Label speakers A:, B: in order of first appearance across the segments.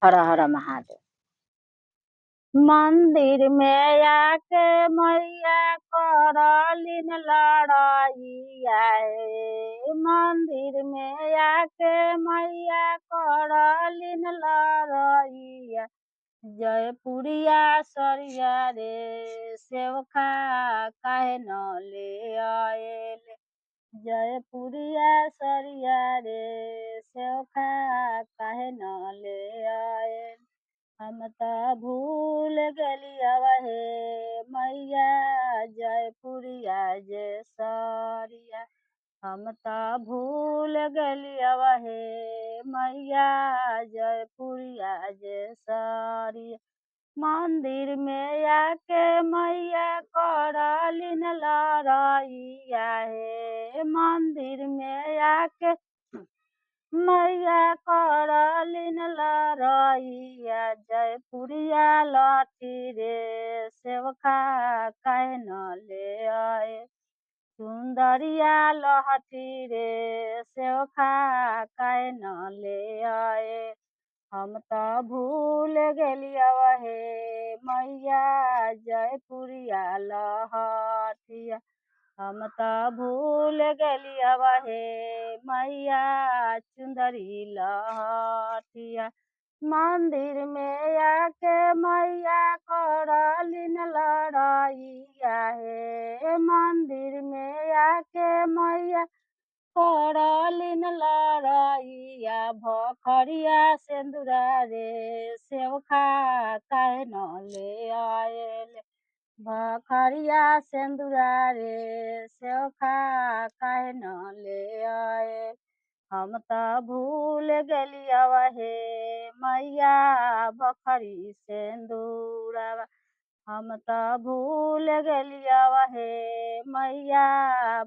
A: हर हर महादेव। मंदिर में आके मैया करलिन लड़ाइया हे। मंदिर में आके मैया करलिन लड़ाइया। जयपुरिया सरिया रे सेवखा काहे न ले आएले। जयपुरिया सरिया रे सेवखा काहे न ले आएले। हम त भूल गेलियव हे मैया जयपुरिया जे सरिया। हम त भूल गेलियव हे मैया जयपुरिया जे सरिया। मंदिर में आके मैया करलिन लड़ाइया हे। मंदिर में आके मैया करलिन लड़ाइया। जयपुरिया लठी रे सेवखा काहे न ले आए। सुंदरिया लहठी रे सेवखा काहे न ले आए। हम त भूल गेलियव हे मैया जयपुरिया लहठिया। हम त भूल गेलियव हे मैया चुंदरी लहठिया। मंदिर में आके मैया करलिन लड़ाइया हे। मंदिर में आके मैया करलिन लड़ाइया। भखरिया सिंदूरा रे सेवखा काहे न ले आएले। भखरिया सिंदूरा रे सेवखा काहे न ले आए। हम त भूल गेलियव हे मैया भखरी सिंदूरवा। हम त भूल गेलियव हे मैया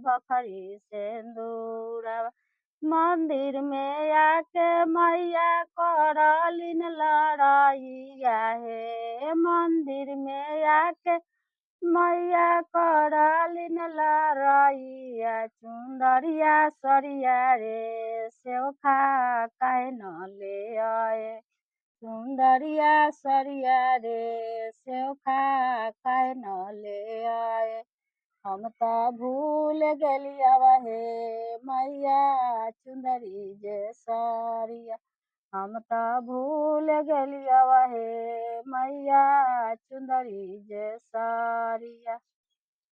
A: भखरी सिंदूरवा। मंदिर में आके मैया करलिन लड़ाइया हे। मंदिर में आके मैया करलिन लड़ाइया। चुंदरिया सरिया रे सेवखा काहे न ले आए। सुंदरिया सरिया रे सेवखा काहे न ले आए। हम त भूल गेलियव हे मैया चुंदरी जे सरिया। हम त भूल गेलियव हे मैया चुंदरी जे सरिया।